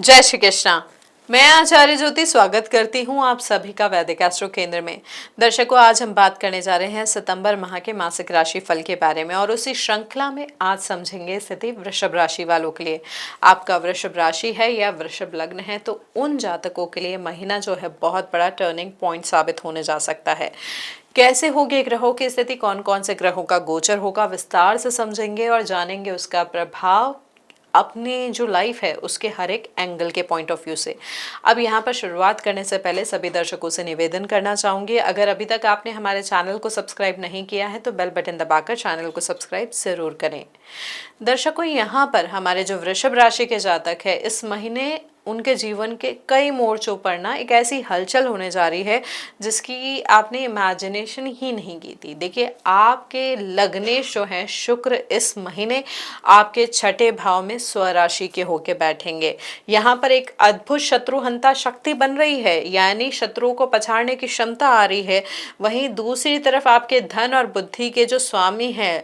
जय श्री कृष्णा। मैं आचार्य ज्योति स्वागत करती हूँ आप सभी का वैदिक एस्ट्रो केंद्र में। दर्शकों, आज हम बात करने जा रहे हैं सितंबर माह के मासिक राशि फल के बारे में और उसी श्रृंखला में आज समझेंगे स्थिति वृषभ राशि वालों के लिए। आपका वृषभ राशि है या वृषभ लग्न है तो उन जातकों के लिए महीना जो है बहुत बड़ा टर्निंग पॉइंट साबित होने जा सकता है। कैसे होगी ग्रहों की स्थिति, कौन कौन से ग्रहों का गोचर होगा, विस्तार से समझेंगे और जानेंगे उसका प्रभाव अपने जो लाइफ है उसके हर एक एंगल के पॉइंट ऑफ व्यू से। अब यहाँ पर शुरुआत करने से पहले सभी दर्शकों से निवेदन करना चाहूंगी, अगर अभी तक आपने हमारे चैनल को सब्सक्राइब नहीं किया है तो बेल बटन दबाकर चैनल को सब्सक्राइब जरूर करें। दर्शकों, यहाँ पर हमारे जो वृषभ राशि के जातक है इस महीने उनके जीवन के कई मोर्चों पर ना एक ऐसी हलचल होने जा रही है जिसकी आपने इमेजिनेशन ही नहीं की थी। देखिए, आपके लग्नेश जो है शुक्र इस महीने आपके छठे भाव में स्वराशि के होके बैठेंगे। यहाँ पर एक अद्भुत शत्रुहंता शक्ति बन रही है, यानी शत्रुओं को पछाड़ने की क्षमता आ रही है। वहीं दूसरी तरफ आपके धन और बुद्धि के जो स्वामी हैं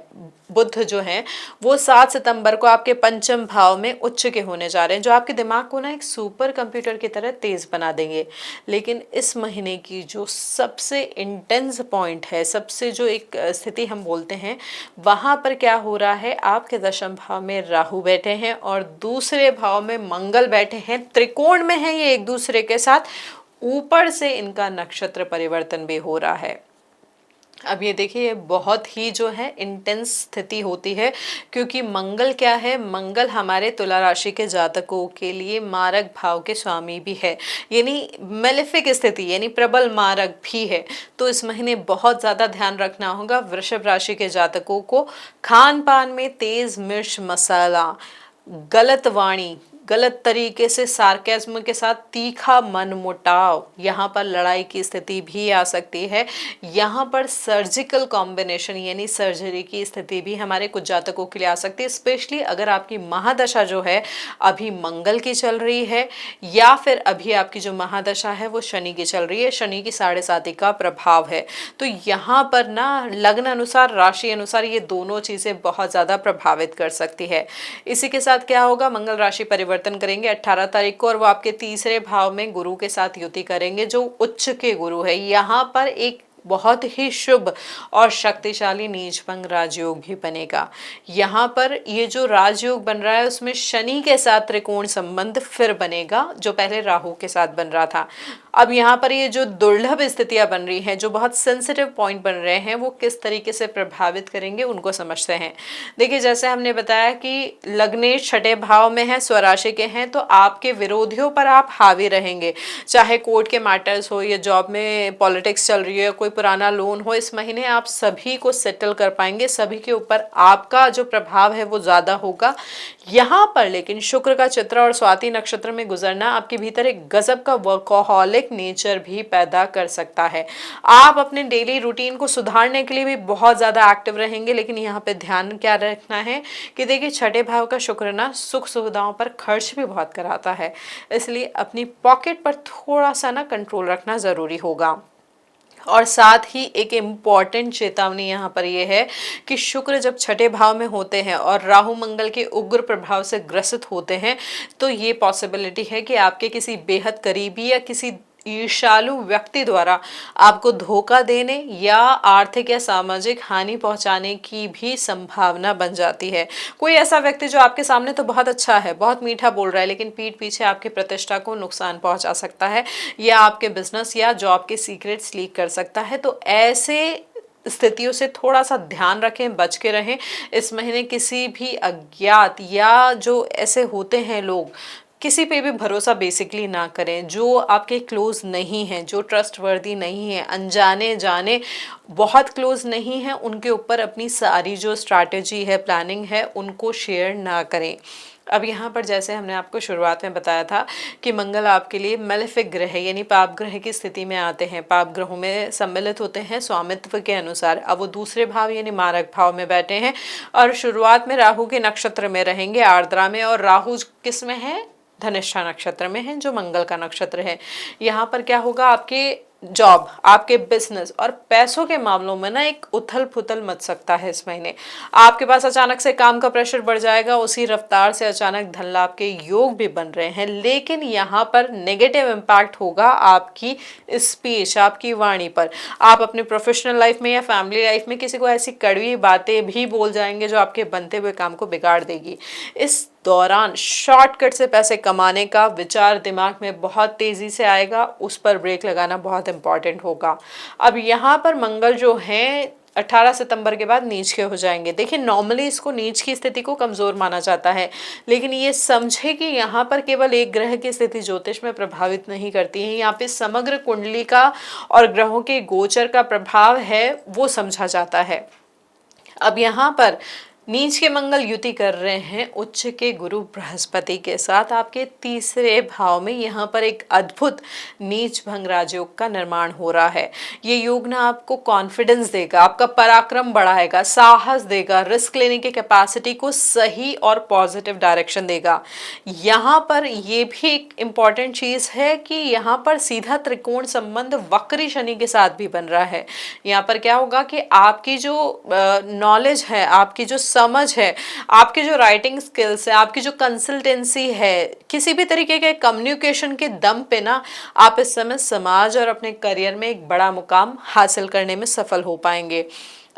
बुध जो है वो 7 सितंबर को आपके पंचम भाव में उच्च के होने जा रहे हैं, जो आपके दिमाग को ना एक सुपर कंप्यूटर की तरह तेज बना देंगे। लेकिन इस महीने की जो सबसे इंटेंस पॉइंट है, सबसे जो एक स्थिति हम बोलते हैं, वहां पर क्या हो रहा है, आपके दशम भाव में राहु बैठे हैं और दूसरे भाव में मंगल बैठे हैं, त्रिकोण में है ये एक दूसरे के साथ। ऊपर से इनका नक्षत्र परिवर्तन भी हो रहा है। अब ये देखिए, बहुत ही जो है इंटेंस स्थिति होती है, क्योंकि मंगल क्या है, मंगल हमारे तुला राशि के जातकों के लिए मारक भाव के स्वामी भी है, यानी मेलेफिक स्थिति, यानी प्रबल मारक भी है। तो इस महीने बहुत ज़्यादा ध्यान रखना होगा वृषभ राशि के जातकों को। खान पान में तेज मिर्च मसाला, गलत वाणी, गलत तरीके से सार्केज्म के साथ तीखा मनमुटाव, यहाँ पर लड़ाई की स्थिति भी आ सकती है। यहाँ पर सर्जिकल कॉम्बिनेशन यानी सर्जरी की स्थिति भी हमारे कुछ जातकों के लिए आ सकती है, स्पेशली अगर आपकी महादशा जो है अभी मंगल की चल रही है या फिर अभी आपकी जो महादशा है वो शनि की चल रही है। शनि की 7.5 का प्रभाव है, तो यहाँ पर ना लग्न अनुसार, राशि अनुसार ये दोनों चीज़ें बहुत ज़्यादा प्रभावित कर सकती है। इसी के साथ क्या होगा, मंगल राशि परिवर्तन करेंगे 18 तारीख को और वो आपके तीसरे भाव में गुरु के साथ युति करेंगे, जो उच्च के गुरु है। यहाँ पर एक बहुत ही शुभ और शक्तिशाली नीचभंग राजयोग भी बनेगा। यहाँ पर ये जो राजयोग बन रहा है उसमें शनि के साथ त्रिकोण संबंध फिर बनेगा, जो पहले राहु के साथ बन रहा था। अब यहाँ पर ये जो दुर्लभ स्थितियां बन रही हैं, जो बहुत सेंसिटिव पॉइंट बन रहे हैं, वो किस तरीके से प्रभावित करेंगे उनको समझते हैं। देखिए, जैसे हमने बताया कि लग्नेश छठे भाव में है, स्वराशि के हैं, तो आपके विरोधियों पर आप हावी रहेंगे, चाहे कोर्ट के मैटर्स हो या जॉब में पॉलिटिक्स चल रही है, कोई पुराना लोन हो, इस महीने आप सभी को सेटल कर पाएंगे। सभी के ऊपर आपका जो प्रभाव है वो ज्यादा होगा। यहाँ पर लेकिन शुक्र का चित्र और स्वाति नक्षत्र में गुजरना आपके भीतर एक गजब का वर्कोहॉलिक नेचर भी पैदा कर सकता है। आप अपने डेली रूटीन को सुधारने के लिए भी बहुत ज्यादा एक्टिव रहेंगे, लेकिन यहाँ पे ध्यान क्या रखना है कि देखिए, छठे भाव का शुक्र ना सुख सुविधाओं पर खर्च भी बहुत कराता है, इसलिए अपनी पॉकेट पर थोड़ा सा ना कंट्रोल रखना जरूरी होगा। और साथ ही एक इम्पॉर्टेंट चेतावनी यहाँ पर यह है कि शुक्र जब छठे भाव में होते हैं और राहु मंगल के उग्र प्रभाव से ग्रसित होते हैं, तो ये पॉसिबिलिटी है कि आपके किसी बेहद करीबी या किसी ईर्ष्यालु व्यक्ति द्वारा आपको धोखा देने या आर्थिक या सामाजिक हानि पहुंचाने की भी संभावना बन जाती है। कोई ऐसा व्यक्ति जो आपके सामने तो बहुत अच्छा है, बहुत मीठा बोल रहा है, लेकिन पीठ पीछे आपकी प्रतिष्ठा को नुकसान पहुंचा सकता है या आपके बिजनेस या जॉब के सीक्रेट्स लीक कर सकता है। तो ऐसे स्थितियों से थोड़ा सा ध्यान रखें, बच के रहें। इस महीने किसी भी अज्ञात या जो ऐसे होते हैं लोग, किसी पे भी भरोसा बेसिकली ना करें जो आपके क्लोज नहीं हैं, जो ट्रस्टवर्दी नहीं है, अनजाने जाने बहुत क्लोज नहीं है, उनके ऊपर अपनी सारी जो स्ट्रैटेजी है, प्लानिंग है, उनको शेयर ना करें। अब यहाँ पर जैसे हमने आपको शुरुआत में बताया था कि मंगल आपके लिए मेलेफिक ग्रह यानी पाप ग्रह की स्थिति में आते हैं, पाप ग्रहों में सम्मिलित होते हैं स्वामित्व के अनुसार। अब वो दूसरे भाव यानी मारक भाव में बैठे हैं और शुरुआत में राहु के नक्षत्र में रहेंगे, आर्द्रा में, और राहु किस में है, धनिष्ठा नक्षत्र में है, जो मंगल का नक्षत्र है। यहाँ पर क्या होगा, आपके जॉब, आपके बिजनेस और पैसों के मामलों में ना एक उथल पुथल मच सकता है इस महीने। आपके पास अचानक से काम का प्रेशर बढ़ जाएगा, उसी रफ्तार से अचानक धन लाभ के योग भी बन रहे हैं, लेकिन यहाँ पर नेगेटिव इम्पैक्ट होगा आपकी स्पीच, आपकी वाणी पर। आप अपने प्रोफेशनल लाइफ में या फैमिली लाइफ में किसी को ऐसी कड़वी बातें भी बोल जाएंगे जो आपके बनते हुए काम को बिगाड़ देगी। इस दौरान शॉर्टकट से पैसे कमाने का विचार दिमाग में बहुत तेजी से आएगा, उस पर ब्रेक लगाना बहुत इंपॉर्टेंट होगा। अब यहाँ पर मंगल जो है 18 सितंबर के बाद नीच के हो जाएंगे। देखिए नॉर्मली इसको नीच की स्थिति को कमजोर माना जाता है, लेकिन ये समझे कि यहाँ पर केवल एक ग्रह की स्थिति ज्योतिष में प्रभावित नहीं करती है, यहाँ पे समग्र कुंडली का और ग्रहों के गोचर का प्रभाव है वो समझा जाता है। अब यहाँ पर नीच के मंगल युति कर रहे हैं उच्च के गुरु बृहस्पति के साथ आपके तीसरे भाव में। यहाँ पर एक अद्भुत नीच भंग राजयोग का निर्माण हो रहा है। ये योग ना आपको कॉन्फिडेंस देगा, आपका पराक्रम बढ़ाएगा, साहस देगा, रिस्क लेने की कैपेसिटी को सही और पॉजिटिव डायरेक्शन देगा। यहाँ पर ये भी एक इम्पॉर्टेंट चीज है कि यहाँ पर सीधा त्रिकोण संबंध वक्री शनि के साथ भी बन रहा है। यहाँ पर क्या होगा कि आपकी जो नॉलेज है, आपकी जो समझ है, आपकी जो राइटिंग स्किल्स है, आपकी जो कंसल्टेंसी है, किसी भी तरीके के कम्युनिकेशन के दम पे ना आप इस समय समाज और अपने करियर में एक बड़ा मुकाम हासिल करने में सफल हो पाएंगे।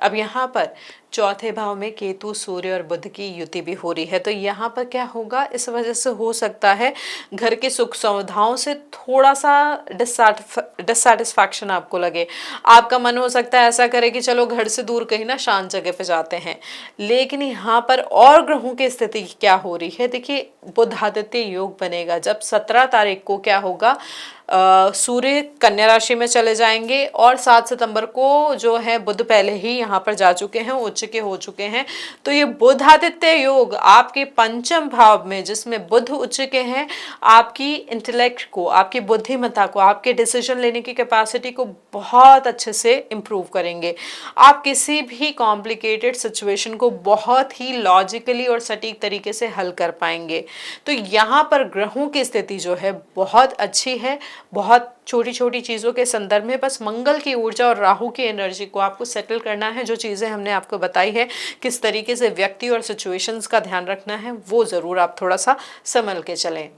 अब यहाँ पर चौथे भाव में केतु, सूर्य और बुध की युति भी हो रही है, तो यहाँ पर क्या होगा, इस वजह से हो सकता है घर के सुख सुविधाओं से थोड़ा सा डिससेटिस्फैक्शन आपको लगे। आपका मन हो सकता है ऐसा करे कि चलो घर से दूर कहीं ना शांत जगह पे जाते हैं, लेकिन यहाँ पर और ग्रहों की स्थिति क्या हो रही है। देखिए बुध आदित्य योग बनेगा जब 17 तारीख को क्या होगा, सूर्य कन्या राशि में चले जाएंगे और 7 सितंबर को जो है बुध पहले ही यहाँ पर जा चुके हैं, उच्च के हो चुके हैं। तो ये बुध आदित्य योग आपके पंचम भाव में, जिसमें बुध उच्च के हैं, आपकी इंटेलेक्ट को, आपकी बुद्धिमत्ता को, आपके डिसीजन लेने की कैपेसिटी को बहुत अच्छे से इम्प्रूव करेंगे। आप किसी भी कॉम्प्लिकेटेड सिचुएशन को बहुत ही लॉजिकली और सटीक तरीके से हल कर पाएंगे। तो यहाँ पर ग्रहों की स्थिति जो है बहुत अच्छी है। बहुत छोटी छोटी चीज़ों के संदर्भ में बस मंगल की ऊर्जा और राहु की एनर्जी को आपको सेटल करना है। जो चीज़ें हमने आपको बताई है, किस तरीके से व्यक्ति और सिचुएशंस का ध्यान रखना है, वो ज़रूर आप थोड़ा सा संभल के चलें।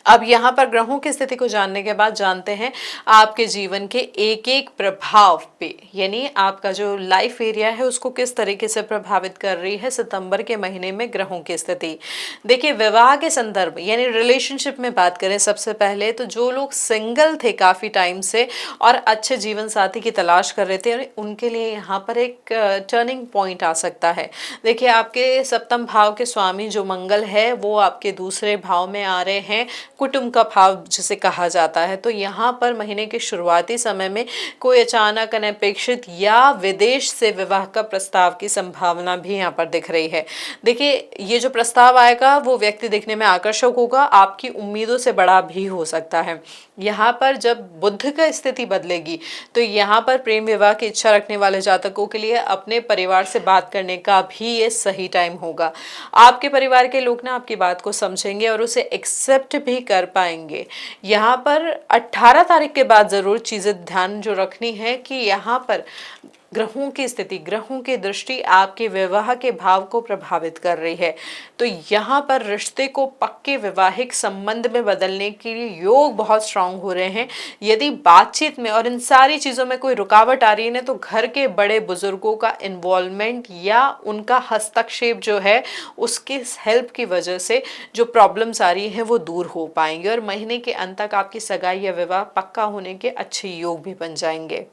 अब यहाँ पर ग्रहों की स्थिति को जानने के बाद जानते हैं आपके जीवन के एक एक प्रभाव पे, यानी आपका जो लाइफ एरिया है उसको किस तरीके से प्रभावित कर रही है सितंबर के महीने में ग्रहों की स्थिति। देखिए विवाह के संदर्भ यानी रिलेशनशिप में बात करें सबसे पहले, तो जो लोग सिंगल थे काफ़ी टाइम से और अच्छे जीवन साथी की तलाश कर रहे थे, उनके लिए यहाँ पर एक टर्निंग पॉइंट आ सकता है। देखिए आपके सप्तम भाव के स्वामी जो मंगल है वो आपके दूसरे भाव में आ रहे हैं, कुटुंब का भाव जिसे कहा जाता है। तो यहाँ पर महीने के शुरुआती समय में कोई अचानक अनपेक्षित या विदेश से विवाह का प्रस्ताव की संभावना भी यहाँ पर दिख रही है। देखिए ये जो प्रस्ताव आएगा वो व्यक्ति दिखने में आकर्षक होगा, आपकी उम्मीदों से बड़ा भी हो सकता है। यहाँ पर जब बुध का स्थिति बदलेगी तो यहाँ पर प्रेम विवाह की इच्छा रखने वाले जातकों के लिए अपने परिवार से बात करने का भी ये सही टाइम होगा। आपके परिवार के लोग ना आपकी बात को समझेंगे और उसे एक्सेप्ट भी कर पाएंगे। यहाँ पर 18 तारीख के बाद जरूर चीजें ध्यान जो रखनी है कि यहाँ पर ग्रहों की स्थिति, ग्रहों की दृष्टि आपके विवाह के भाव को प्रभावित कर रही है। तो यहाँ पर रिश्ते को पक्के वैवाहिक संबंध में बदलने के लिए योग बहुत स्ट्रांग हो रहे हैं। यदि बातचीत में और इन सारी चीज़ों में कोई रुकावट आ रही है ना, तो घर के बड़े बुजुर्गों का इन्वॉल्वमेंट या उनका हस्तक्षेप जो है उसके हेल्प की वजह से जो प्रॉब्लम्स आ रही हैं वो दूर हो पाएंगे और महीने के अंत तक आपकी सगाई या विवाह पक्का होने के अच्छे योग भी बन जाएंगे।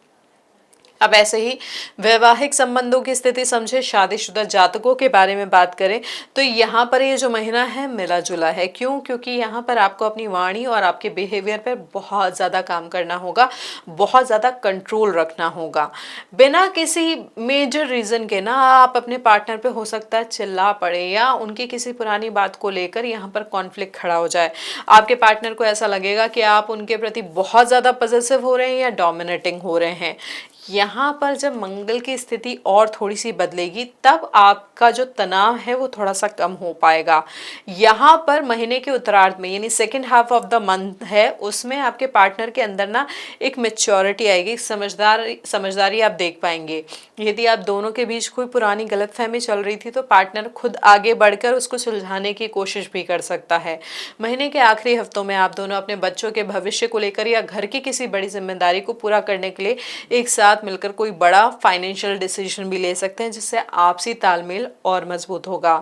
अब ऐसे ही वैवाहिक संबंधों की स्थिति समझे शादीशुदा जातकों के बारे में बात करें तो यहाँ पर ये जो महीना है मिला जुला है। क्यों? क्योंकि यहाँ पर आपको अपनी वाणी और आपके बिहेवियर पर बहुत ज़्यादा काम करना होगा, बहुत ज़्यादा कंट्रोल रखना होगा। बिना किसी मेजर रीज़न के ना आप अपने पार्टनर पे हो सकता है चिल्ला पड़े या उनकी किसी पुरानी बात को लेकर यहाँ पर कॉन्फ्लिक्ट खड़ा हो जाए। आपके पार्टनर को ऐसा लगेगा कि आप उनके प्रति बहुत ज़्यादा पॉजिटिव हो रहे हैं या डोमिनेटिंग हो रहे हैं। यहाँ पर जब मंगल की स्थिति और थोड़ी सी बदलेगी तब आपका जो तनाव है वो थोड़ा सा कम हो पाएगा। यहाँ पर महीने के उत्तरार्ध में यानी second half of the month है, उसमें आपके पार्टनर के अंदर ना एक मेच्योरिटी आएगी, एक समझदारी आप देख पाएंगे। यदि आप दोनों के बीच कोई पुरानी गलतफहमी चल रही थी तो पार्टनर खुद आगे बढ़कर उसको सुलझाने की कोशिश भी कर सकता है। महीने के आखिरी हफ्तों में आप दोनों अपने बच्चों के भविष्य को लेकर या घर की किसी बड़ी जिम्मेदारी को पूरा करने के लिए एक साथ मिलकर कोई बड़ा फाइनेंशियल डिसीजन भी ले सकते हैं, जिससे आपसी तालमेल और मजबूत होगा।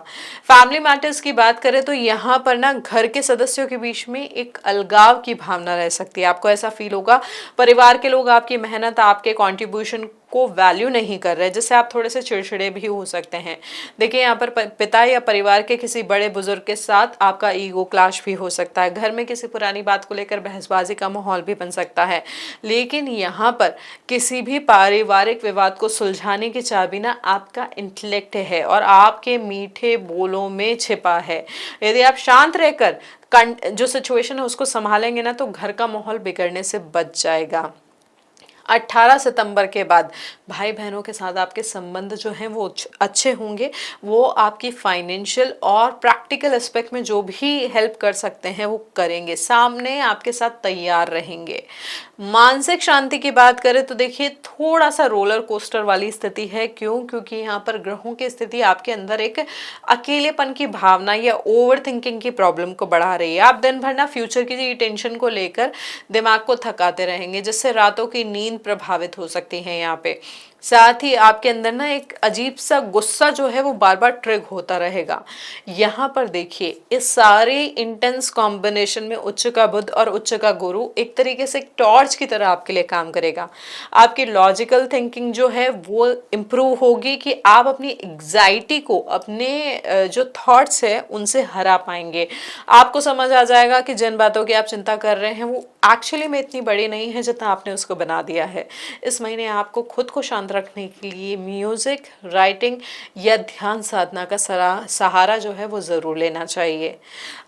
फैमिली मैटर्स की बात करें तो यहाँ पर ना घर के सदस्यों के बीच में एक अलगाव की भावना रह सकती है। आपको ऐसा फील होगा परिवार के लोग आपकी मेहनत, आपके कॉन्ट्रीब्यूशन को वैल्यू नहीं कर रहे, जिससे आप थोड़े से चिड़चिड़े भी हो सकते हैं। देखिए यहाँ पर पिता या परिवार के किसी बड़े बुजुर्ग के साथ आपका ईगो क्लैश भी हो सकता है। घर में किसी पुरानी बात को लेकर बहसबाजी का माहौल भी बन सकता है। लेकिन यहाँ पर किसी भी पारिवारिक विवाद को सुलझाने की चाबी ना आपका इंटेलेक्ट है और आपके मीठे बोलों में छिपा है। यदि आप शांत रहकर जो सिचुएशन है उसको संभालेंगे ना तो घर का माहौल बिगड़ने से बच जाएगा। 18 सितंबर के बाद भाई बहनों के साथ आपके संबंध जो हैं वो अच्छे होंगे। वो आपकी फाइनेंशियल और प्रैक्टिकल एस्पेक्ट में जो भी हेल्प कर सकते हैं वो करेंगे, सामने आपके साथ तैयार रहेंगे। मानसिक शांति की बात करें तो देखिए थोड़ा सा रोलर कोस्टर वाली स्थिति है। क्योंकि यहाँ पर ग्रहों की स्थिति आपके अंदर एक अकेलेपन की भावना या ओवर थिंकिंग की प्रॉब्लम को बढ़ा रही है। आप दिन भर ना फ्यूचर की टेंशन को लेकर दिमाग को थकाते रहेंगे, जिससे रातों की नींद प्रभावित हो सकती है। यहाँ पे साथ ही आपके अंदर ना एक अजीब सा गुस्सा जो है वो बार बार ट्रिग होता रहेगा। यहाँ पर देखिए इस सारे इंटेंस कॉम्बिनेशन में उच्च का बुध और उच्च का गुरु एक तरीके से एक टॉर्च की तरह आपके लिए काम करेगा। आपकी लॉजिकल थिंकिंग जो है वो इम्प्रूव होगी कि आप अपनी एग्जाइटी को, अपने जो थॉट्स है उनसे हरा पाएंगे। आपको समझ आ जाएगा कि जिन बातों की आप चिंता कर रहे हैं वो एक्चुअली में इतनी बड़ी नहीं है जितना आपने उसको बना दिया है। इस महीने आपको खुद को शांत रखने के लिए म्यूजिक, राइटिंग या ध्यान साधना का सहारा जो है वो जरूर लेना चाहिए।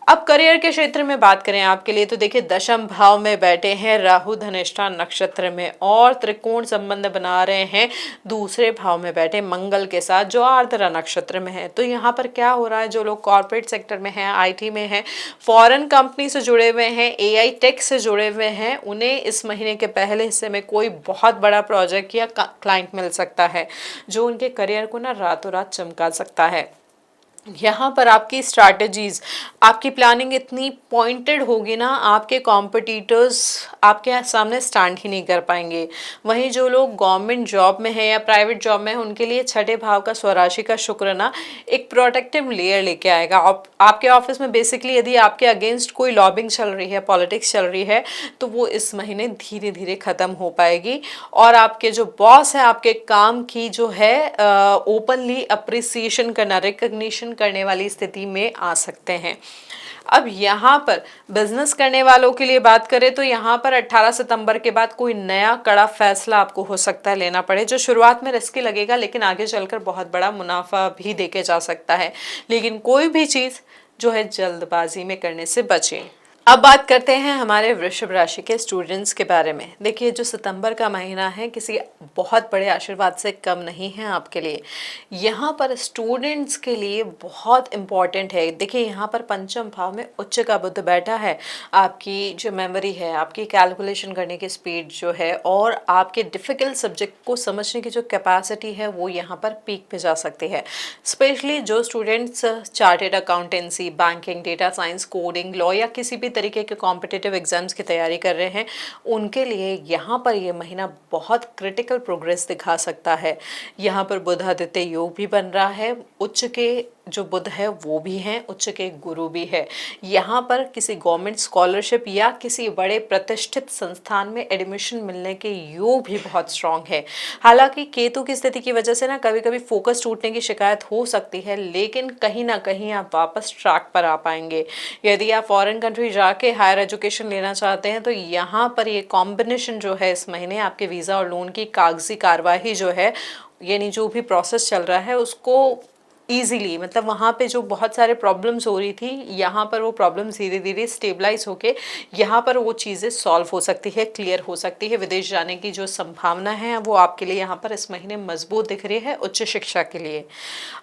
अब करियर के क्षेत्र में बात करें आपके लिए तो देखिए दशम भाव में बैठे हैं राहु धनिष्ठा नक्षत्र में और त्रिकोण संबंध बना रहे हैं दूसरे भाव में बैठे मंगल के साथ जो आर्द्रा नक्षत्र में है। तो यहाँ पर क्या हो रहा है, जो लोग कॉर्पोरेट सेक्टर में हैं, आईटी में हैं, फॉरेन कंपनी से जुड़े हुए हैं, एआई टेक से जुड़े हुए हैं, उन्हें इस महीने के पहले हिस्से में कोई बहुत बड़ा प्रोजेक्ट या क्लाइंट मिल सकता है जो उनके करियर को ना रातों रात चमका सकता है। यहाँ पर आपकी स्ट्रैटेजीज, आपकी प्लानिंग इतनी पॉइंटेड होगी ना, आपके कॉम्पिटिटर्स आपके सामने स्टैंड ही नहीं कर पाएंगे। वहीं जो लोग गवर्नमेंट जॉब में है या प्राइवेट जॉब में है उनके लिए छठे भाव का स्वराशि का शुक्र ना एक प्रोटेक्टिव लेयर लेके आएगा। आपके ऑफिस में बेसिकली यदि आपके अगेंस्ट कोई लॉबिंग चल रही है, पॉलिटिक्स चल रही है, तो वो इस महीने धीरे धीरे खत्म हो पाएगी और आपके जो बॉस है आपके काम की जो है ओपनली अप्रिसिएशन करना, रिकग्निशन करने वाली स्थिति में आ सकते हैं। अब यहाँ पर बिजनेस करने वालों के लिए बात करें तो यहाँ पर 18 सितंबर के बाद कोई नया कड़ा फैसला आपको हो सकता है लेना पड़े, जो शुरुआत में रिस्की लगेगा लेकिन आगे चलकर बहुत बड़ा मुनाफा भी देके जा सकता है। लेकिन कोई भी चीज़ जो है जल्दबाजी में करने से बचें। अब बात करते हैं हमारे वृषभ राशि के स्टूडेंट्स के बारे में। देखिए जो सितंबर का महीना है किसी बहुत बड़े आशीर्वाद से कम नहीं है आपके लिए। यहाँ पर स्टूडेंट्स के लिए बहुत इम्पॉर्टेंट है। देखिए यहाँ पर पंचम भाव में उच्च का बुध बैठा है। आपकी जो मेमोरी है, आपकी कैलकुलेशन करने की स्पीड जो है और आपके डिफ़िकल्ट सब्जेक्ट को समझने की जो कैपेसिटी है वो यहाँ पर पीक पे जा सकती है। स्पेशली जो students chartered accountancy, banking, data science, coding, law या किसी भी तरीके के कॉम्पिटिटिव एग्जाम्स की तैयारी कर रहे हैं उनके लिए यहाँ पर ये महीना बहुत क्रिटिकल प्रोग्रेस दिखा सकता है। यहाँ पर बुध आदित्य योग भी बन रहा है, उच्च के जो बुध है वो भी हैं, उच्च के गुरु भी है। यहाँ पर किसी गवर्नमेंट स्कॉलरशिप या किसी बड़े प्रतिष्ठित संस्थान में एडमिशन मिलने के योग भी बहुत स्ट्रांग है। हालांकि केतु की स्थिति की वजह से ना कभी कभी फोकस टूटने की शिकायत हो सकती है, लेकिन कहीं ना कहीं आप वापस ट्रैक पर आ पाएंगे। यदि आप फॉरेन कंट्री जाके हायर एजुकेशन लेना चाहते हैं तो यहाँ पर ये कॉम्बिनेशन जो है इस महीने आपके वीज़ा और लोन की कागजी कार्यवाही जो है, यानी जो भी प्रोसेस चल रहा है उसको ईजिली, मतलब वहाँ पे जो बहुत सारे प्रॉब्लम्स हो रही थी, यहाँ पर वो प्रॉब्लम्स धीरे धीरे स्टेबलाइज होके यहाँ पर वो चीज़ें सॉल्व हो सकती है, क्लियर हो सकती है। विदेश जाने की जो संभावना है वो आपके लिए यहाँ पर इस महीने मजबूत दिख रही है उच्च शिक्षा के लिए।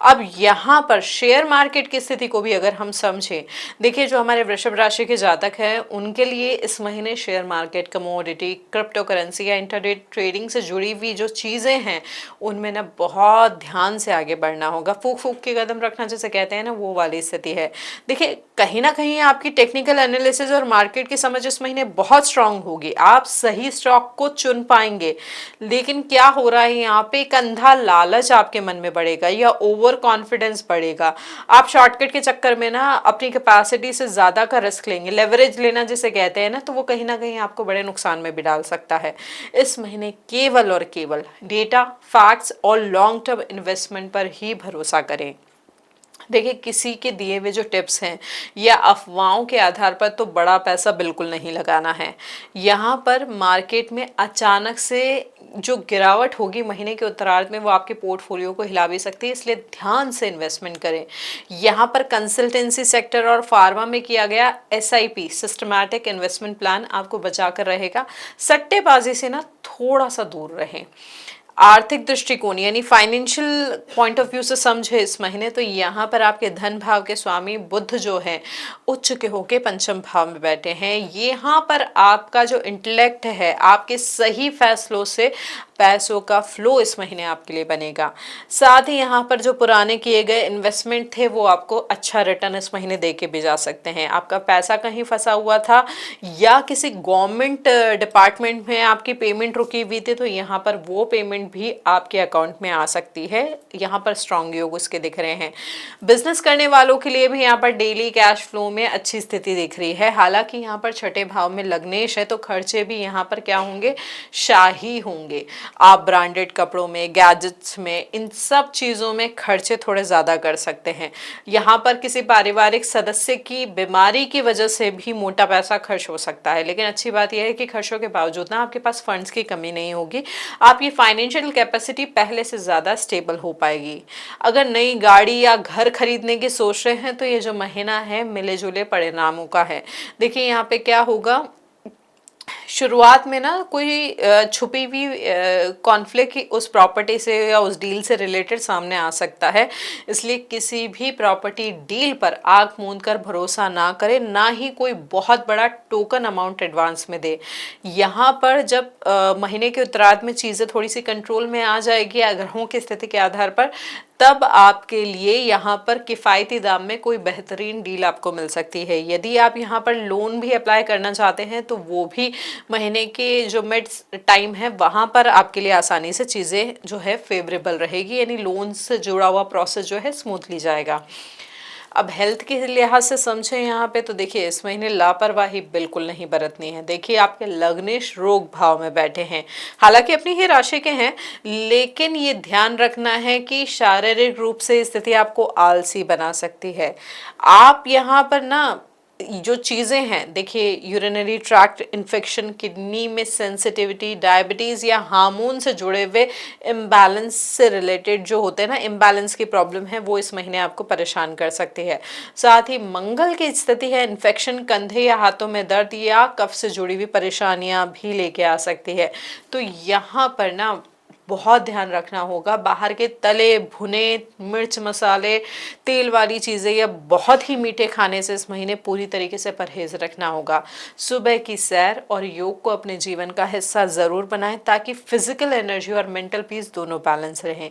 अब यहाँ पर शेयर मार्केट की स्थिति को भी अगर हम समझें, देखिए जो हमारे वृषभ राशि के जातक हैं उनके लिए इस महीने share market, commodity, crypto currency या इंटरडे ट्रेडिंग से जुड़ी हुई जो चीज़ें हैं उनमें ना बहुत ध्यान से आगे बढ़ना होगा। फूक फूक के कदम रखना जिसे कहते हैं ना, वो वाली स्थिति है। देखिए कहीं ना कहीं आपकी टेक्निकल एनालिसिस और मार्केट की समझ इस महीने बहुत स्ट्रांग होगी, आप सही स्टॉक को चुन पाएंगे। लेकिन क्या हो रहा है यहाँ पे, एक अंधा लालच आपके मन में बढ़ेगा या ओवर कॉन्फिडेंस बढ़ेगा। आप शॉर्टकट के चक्कर में ना अपनी कैपेसिटी से ज्यादा का रिस्क लेंगे, लेवरेज लेना जिसे कहते हैं ना, तो वो कहीं ना कहीं आपको बड़े नुकसान में भी डाल सकता है। इस महीने केवल और केवल डेटा, फैक्ट्स और लॉन्ग टर्म इन्वेस्टमेंट पर ही भरोसा करें। देखिए किसी के दिए हुए जो टिप्स हैं या अफवाहों के आधार पर तो बड़ा पैसा बिल्कुल नहीं लगाना है। यहाँ पर मार्केट में अचानक से जो गिरावट होगी महीने के उत्तरार्ध में, वो आपके पोर्टफोलियो को हिला भी सकती है, इसलिए ध्यान से इन्वेस्टमेंट करें। यहाँ पर कंसल्टेंसी सेक्टर और फार्मा में किया गया SIP, सिस्टमैटिक इन्वेस्टमेंट प्लान, आपको बचा कर रहेगा। सट्टेबाजी से ना थोड़ा सा दूर रहें। आर्थिक दृष्टिकोण यानी फाइनेंशियल पॉइंट ऑफ व्यू से समझे इस महीने, तो यहाँ पर आपके धन भाव के स्वामी बुध जो है उच्च के होके पंचम भाव में बैठे हैं। यहाँ पर आपका जो इंटेलेक्ट है, आपके सही फैसलों से पैसों का फ्लो इस महीने आपके लिए बनेगा। साथ ही यहाँ पर जो पुराने किए गए इन्वेस्टमेंट थे वो आपको अच्छा रिटर्न इस महीने दे के भी जा सकते हैं। आपका पैसा कहीं फंसा हुआ था या किसी गवर्नमेंट डिपार्टमेंट में आपकी पेमेंट रुकी हुई थी, तो यहाँ पर वो पेमेंट भी आपके अकाउंट में आ सकती है। यहाँ पर स्ट्रॉन्ग योग उसके दिख रहे हैं। बिजनेस करने वालों के लिए भी यहाँ पर डेली कैश फ्लो में अच्छी स्थिति दिख रही है। हालांकि यहाँ पर छठे भाव में लग्नेश है, तो खर्चे भी यहाँ पर क्या होंगे, शाही होंगे। आप ब्रांडेड कपड़ों में, गैजेट्स में, इन सब चीज़ों में खर्चे थोड़े ज़्यादा कर सकते हैं। यहाँ पर किसी पारिवारिक सदस्य की बीमारी की वजह से भी मोटा पैसा खर्च हो सकता है। लेकिन अच्छी बात यह है कि खर्चों के बावजूद ना आपके पास फंड्स की कमी नहीं होगी, आपकी फाइनेंशियल कैपेसिटी पहले से ज़्यादा स्टेबल हो पाएगी। अगर नई गाड़ी या घर खरीदने की सोच रहे हैं तो ये जो महीना है मिले जुले परिणामों का है। देखिए यहाँ पे क्या होगा, शुरुआत में ना कोई छुपी हुई कॉन्फ्लिक्ट उस प्रॉपर्टी से या उस डील से रिलेटेड सामने आ सकता है, इसलिए किसी भी प्रॉपर्टी डील पर आंख मूंद कर भरोसा ना करें, ना ही कोई बहुत बड़ा टोकन अमाउंट एडवांस में दे। यहाँ पर जब महीने के उत्तरार्ध में चीज़ें थोड़ी सी कंट्रोल में आ जाएगी ग्रहों की स्थिति के आधार पर, तब आपके लिए यहाँ पर किफ़ायती दाम में कोई बेहतरीन डील आपको मिल सकती है। यदि आप यहाँ पर लोन भी अप्लाई करना चाहते हैं तो वो भी महीने के जो मिड टाइम है वहाँ पर आपके लिए आसानी से चीज़ें जो है फेवरेबल रहेगी, यानी लोन से जुड़ा हुआ प्रोसेस जो है स्मूथली जाएगा। अब हेल्थ के लिहाज से समझें यहाँ पे, तो देखिए इस महीने लापरवाही बिल्कुल नहीं बरतनी है। देखिए आपके लग्नेश रोग भाव में बैठे हैं, हालांकि अपनी ही राशि के हैं, लेकिन ये ध्यान रखना है कि शारीरिक रूप से स्थिति आपको आलसी बना सकती है। आप यहाँ पर ना जो चीज़ें हैं, देखिए यूरिनरी ट्रैक्ट इन्फेक्शन, किडनी में सेंसिटिविटी, डायबिटीज़ या हार्मोन से जुड़े हुए इम्बैलेंस से रिलेटेड जो होते हैं ना, इम्बैलेंस की प्रॉब्लम है, वो इस महीने आपको परेशान कर सकती है। साथ ही मंगल की स्थिति है, इन्फेक्शन, कंधे या हाथों में दर्द या कफ से जुड़ी हुई परेशानियां भी लेके आ सकती है। तो यहाँ पर ना बहुत ध्यान रखना होगा, बाहर के तले भुने मिर्च मसाले, तेल वाली चीज़ें या बहुत ही मीठे खाने से इस महीने पूरी तरीके से परहेज रखना होगा। सुबह की सैर और योग को अपने जीवन का हिस्सा ज़रूर बनाएं ताकि फिजिकल एनर्जी और मेंटल पीस दोनों बैलेंस रहें।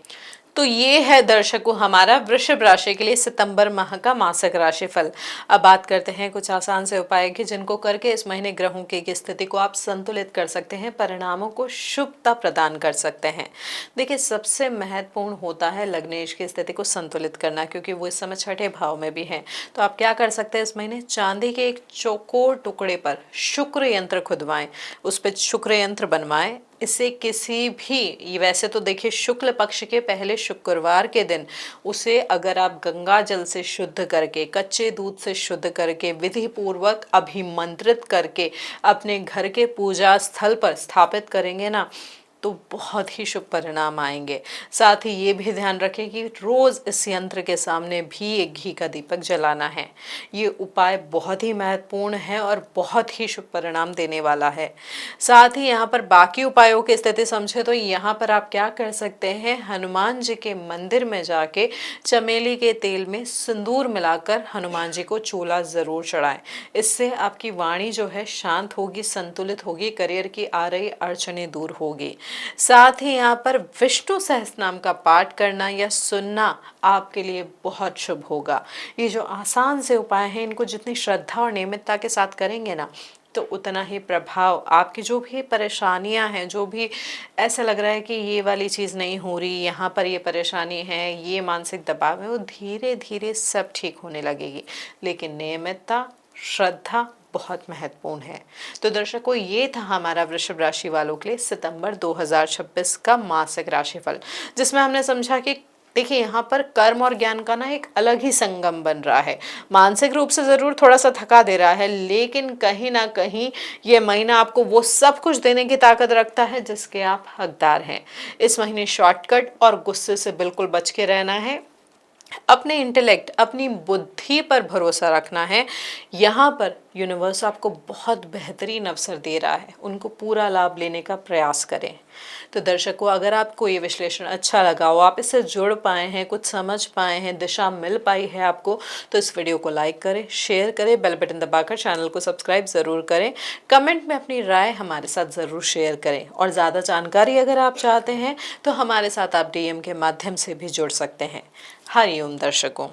तो ये है दर्शकों हमारा वृषभ राशि के लिए सितंबर माह का मासिक राशिफल। अब बात करते हैं कुछ आसान से उपाय की जिनको करके इस महीने ग्रहों की स्थिति को आप संतुलित कर सकते हैं, परिणामों को शुभता प्रदान कर सकते हैं। देखिए सबसे महत्वपूर्ण होता है लग्नेश की स्थिति को संतुलित करना, क्योंकि वो इस समय छठे भाव में भी हैं। तो आप क्या कर सकते हैं इस महीने, चांदी के एक चौकोर टुकड़े पर शुक्र यंत्र खुदवाएं, उस पर शुक्र यंत्र बनवाएं। इसे किसी भी, वैसे तो देखिए शुक्ल पक्ष के पहले शुक्रवार के दिन उसे अगर आप गंगा जल से शुद्ध करके, कच्चे दूध से शुद्ध करके, विधि पूर्वक अभिमंत्रित करके अपने घर के पूजा स्थल पर स्थापित करेंगे ना, तो बहुत ही शुभ परिणाम आएंगे। साथ ही ये भी ध्यान रखें कि रोज इस यंत्र के सामने भी एक घी का दीपक जलाना है। ये उपाय बहुत ही महत्वपूर्ण है और बहुत ही शुभ परिणाम देने वाला है। साथ ही यहाँ पर बाकी उपायों की स्थिति समझे तो यहाँ पर आप क्या कर सकते हैं, हनुमान जी के मंदिर में जाके चमेली के तेल में सिंदूर मिलाकर हनुमान जी को चूला जरूर चढ़ाएं। इससे आपकी वाणी जो है शांत होगी, संतुलित होगी, करियर की आ रही अड़चने दूर होगी। साथ ही यहाँ पर विष्णु सहस्त्रनाम का पाठ करना या सुनना आपके लिए बहुत शुभ होगा। ये जो आसान से उपाय हैं, इनको जितनी श्रद्धा और नियमितता के साथ करेंगे ना, तो उतना ही प्रभाव आपकी जो भी परेशानियां हैं, जो भी ऐसा लग रहा है कि ये वाली चीज़ नहीं हो रही, यहाँ पर ये परेशानी है, ये मानसिक दबाव है, वो धीरे धीरे सब ठीक होने लगेगी। लेकिन नियमितता, श्रद्धा बहुत महत्वपूर्ण है। तो दर्शकों, ये था हमारा वृषभ राशि वालों के लिए सितंबर 2026 का मासिक राशिफल, जिसमें हमने समझा कि देखिए यहाँ पर कर्म और ज्ञान का ना एक अलग ही संगम बन रहा है। मानसिक रूप से जरूर थोड़ा सा थका दे रहा है, लेकिन कहीं ना कहीं ये महीना आपको वो सब कुछ देने की ताकत रखता है जिसके आप हकदार हैं। इस महीने शॉर्टकट और गुस्से से बिल्कुल बच के रहना है। अपने इंटेलेक्ट, अपनी बुद्धि पर भरोसा रखना है। यहाँ पर यूनिवर्स आपको बहुत बेहतरीन अवसर दे रहा है, उनको पूरा लाभ लेने का प्रयास करें। तो दर्शकों, अगर आपको ये विश्लेषण अच्छा लगा हो, आप इससे जुड़ पाए हैं, कुछ समझ पाए हैं, दिशा मिल पाई है आपको, तो इस वीडियो को लाइक करें, शेयर करें, बेल बटन दबाकर चैनल को सब्सक्राइब ज़रूर करें। कमेंट में अपनी राय हमारे साथ ज़रूर शेयर करें और ज़्यादा जानकारी अगर आप चाहते हैं तो हमारे साथ आप DM के माध्यम से भी जुड़ सकते हैं। हरिओम दर्शकों।